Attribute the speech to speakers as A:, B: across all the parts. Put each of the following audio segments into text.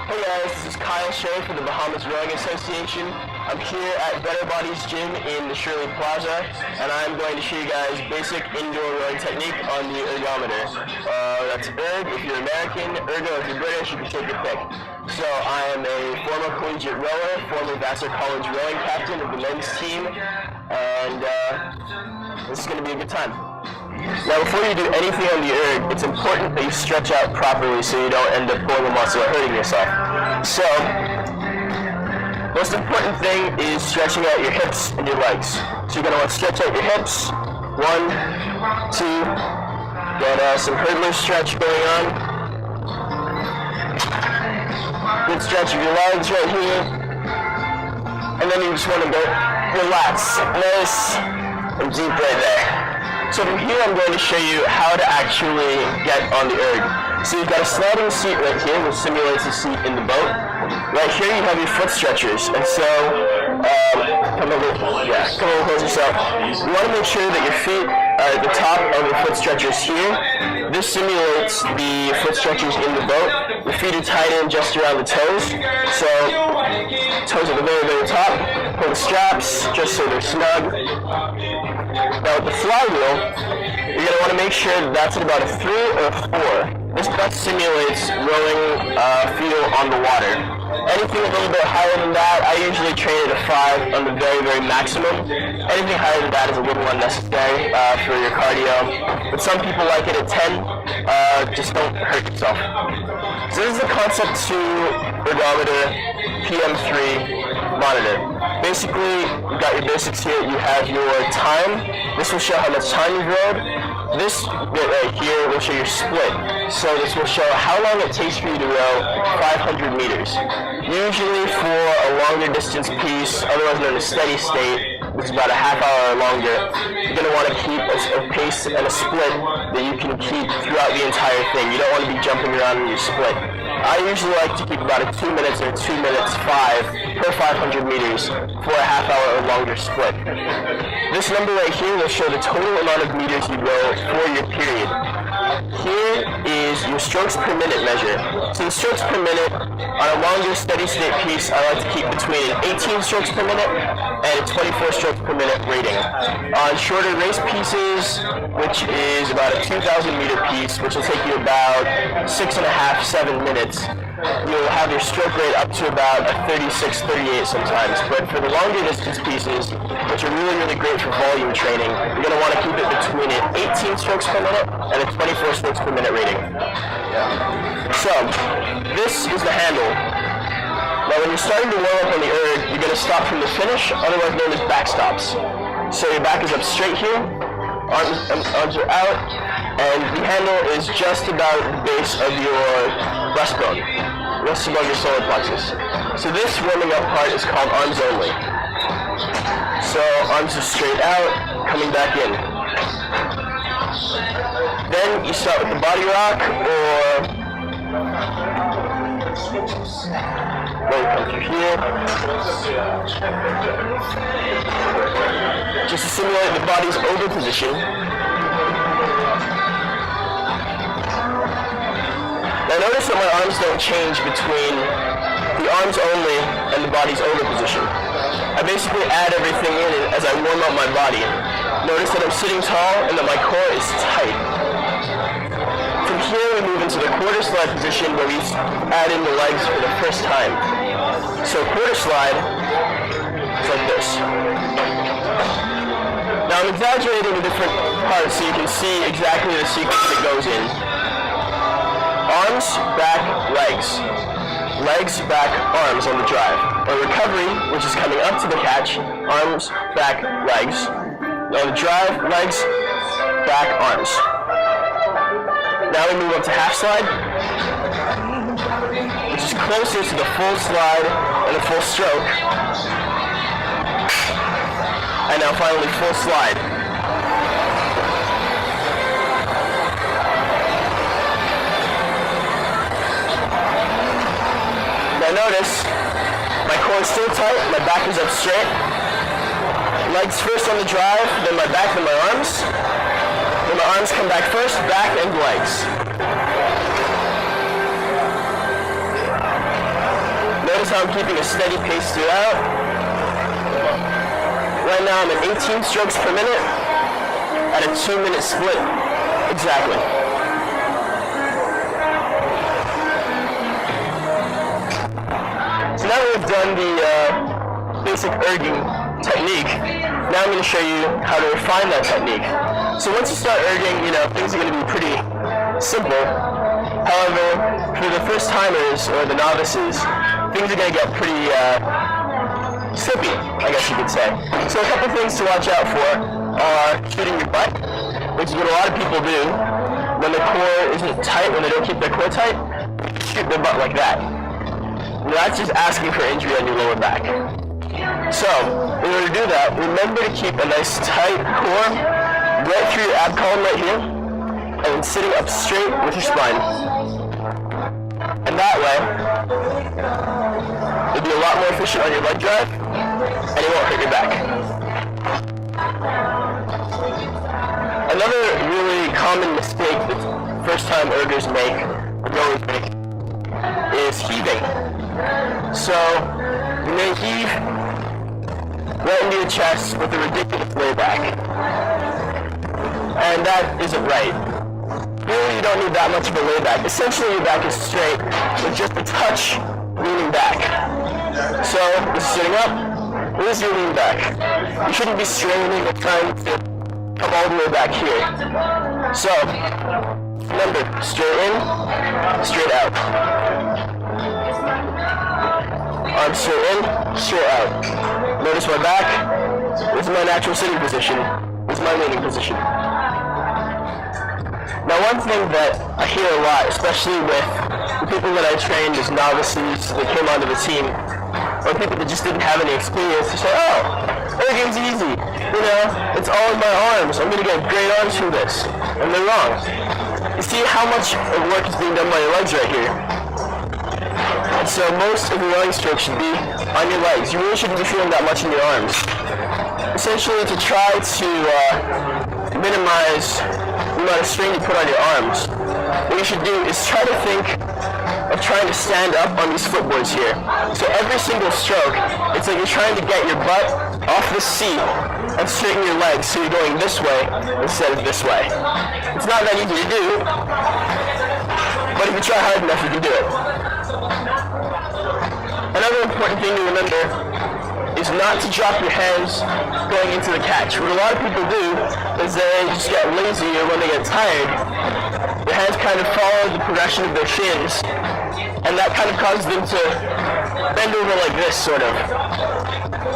A: Hey guys, this is Chea from the Bahamas Rowing Association. I'm here at Better Bodies Gym in the Shirley Plaza, and I'm going to show you guys basic indoor rowing technique on the ergometer. That's erg if you're American, ergo if you're British, you can take your pick. So I am a former collegiate rower, former Vassar College rowing captain of the men's team, and this is going to be a good time. Now before you do anything on the erg, it's important that you stretch out properly so you don't end up pulling a muscle or hurting yourself. So, most important thing is stretching out your hips and your legs. So you're going to want to stretch out your hips. 1, 2, get some hurdler stretch going on. Good stretch of your legs right here. And then you just want to go relax, nice and deep right there. So from here I'm going to show you how to actually get on the erg. So you've got a sliding seat right here, which simulates a seat in the boat. Right here you have your foot stretchers, and so come over close yourself. You want to make sure that your feet are at the top of the foot stretchers here. This simulates the foot stretchers in the boat. The feet are tied in just around the toes. So toes at the very, very top. Pull the straps just so they're snug. Now with the flywheel, you're going to want to make sure that's at about a 3 or a 4. This best simulates rowing feel on the water. Anything a little bit higher than that, I usually train at a 5 on the very, very maximum. Anything higher than that is a little unnecessary for your cardio. But some people like it at 10. Just don't hurt yourself. So this is the Concept 2 Ergometer PM3 monitor. Basically, you've got your basics here. You have your time. This will show how much time you've rowed. This bit right here will show your split. So this will show how long it takes for you to row 500 meters. Usually for a longer distance piece, otherwise known as steady state, which is about a half hour or longer, you're going to want to keep a pace and a split that you can keep throughout the entire thing. You don't want to be jumping around in your split. I usually like to keep about a 2 minutes or 2 minutes 5 per 500 meters for a half hour or longer split. This number right here will show the total amount of meters you row for your period. Here is your strokes per minute measure. So the strokes per minute on a longer steady state piece, I like to keep between 18 strokes per minute and a 24 strokes per minute rating. On shorter race pieces, which is about a 2,000 meter piece, which will take you about 6.5–7 minutes, you'll have your stroke rate up to about a 36, 38 sometimes. But for the longer distance pieces, which are really, really great for volume training, you're going to want to keep it between an 18 strokes per minute and a 24 strokes per minute rating. So, this is the handle. Now when you're starting to warm up on the erg, you're going to stop from the finish, otherwise known as backstops. So your back is up straight here, arms are out, and the handle is just about the base of your breastbone, just above your solar plexus. So this warming up part is called arms only. So arms are straight out, coming back in. Then you start with the body rock, or come through here. Just to simulate the body's oval position. Now notice that my arms don't change between the arms only and the body's oval position. I basically add everything in as I warm up my body. Notice that I'm sitting tall and that my core is tight. From here we move into the quarter slide position where we add in the legs for the first time. So quarter slide is like this. Now I'm exaggerating the different parts so you can see exactly the sequence that goes in. Arms, back, legs. Legs, back, arms on the drive. Or recovery, which is coming up to the catch, arms, back, legs. On the drive, legs, back, arms. Now we move up to half slide, which is closer to the full slide and the full stroke. And now finally full slide. Now notice, my core is still tight, my back is up straight. Legs first on the drive, then my back, then my arms. Then my arms come back first, back and legs. Notice how I'm keeping a steady pace throughout. Right now I'm at 18 strokes per minute at a 2-minute split. Exactly. So now that we've done the basic erging technique, now I'm going to show you how to refine that technique. So once you start erging, things are going to be pretty simple. However, for the first timers or the novices, things are going to get pretty slippy, I guess you could say. So a couple things to watch out for are shooting your butt, which is what a lot of people do when the core isn't tight, when they don't keep their core tight, shoot their butt like that. Now that's just asking for injury on your lower back. So, in order to do that, remember to keep a nice tight core right through your ab column right here, and then sitting up straight with your spine. And that way, you'll be a lot more efficient on your leg drive, and it won't hurt your back. Another really common mistake that first-time ergers make, or goers make, is heaving. So, you may heave right into your chest with a ridiculous layback. And that isn't right. Really, you don't need that much of a layback. Essentially, your back is straight with just a touch leaning back. So, this is sitting up, this is your lean back. You shouldn't be straining or trying to come all the way back here. So, remember, straight in, straight out. Arms straight in, straight out. Notice my back. This is my natural sitting position. This is my leaning position. Now, one thing that I hear a lot, especially with the people that I trained as novices that came onto the team, or people that just didn't have any experience, they say, oh, erging's easy. It's all in my arms. I'm going to get great arms from this. And they're wrong. You see how much work is being done by your legs right here. And so most of your running strokes should be on your legs. You really shouldn't be feeling that much in your arms. Essentially, to try to minimize the amount of strain you put on your arms, what you should do is try to think of trying to stand up on these footboards here. So every single stroke, it's like you're trying to get your butt off the seat and straighten your legs so you're going this way instead of this way. It's not that easy to do, but if you try hard enough, you can do it. Another important thing to remember is not to drop your hands going into the catch. What a lot of people do is they just get lazy, or when they get tired, their hands kind of follow the progression of their shins, and that kind of causes them to bend over like this, sort of.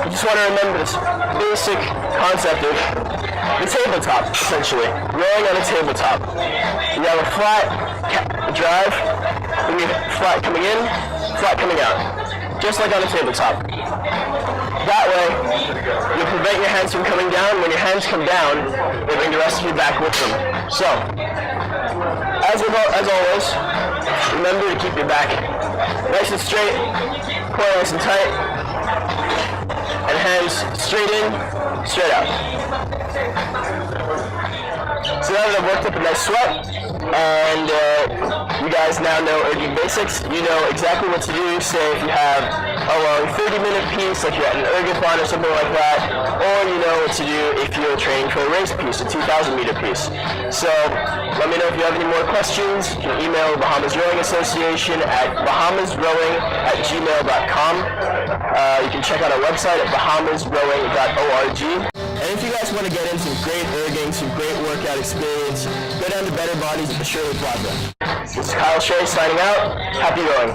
A: You just want to remember this basic concept of the tabletop, essentially. Rowing on a tabletop. You have a flat drive, then you have flat coming in, flat coming out. Just like on a tabletop. That way, you'll prevent your hands from coming down. When your hands come down, they bring the rest of your back with them. So, as always, remember to keep your back nice and straight, core nice and tight, and hands straight in, straight out. So now that I've worked up a nice sweat, and you guys now know erging basics, you know exactly what to do. Say if you have a long 30-minute piece, like you're at an ergathon or something like that, or you know what to do if you're training for a race piece, a 2,000-meter piece. So let me know if you have any more questions. You can email Bahamas Rowing Association at bahamasrowing@gmail.com. You can check out our website at bahamasrowing.org. And if you guys want to get in some great erging, some great workout experience, go down to Better Bodies at the Shirley Plaza. This is Chea signing out. Happy rowing.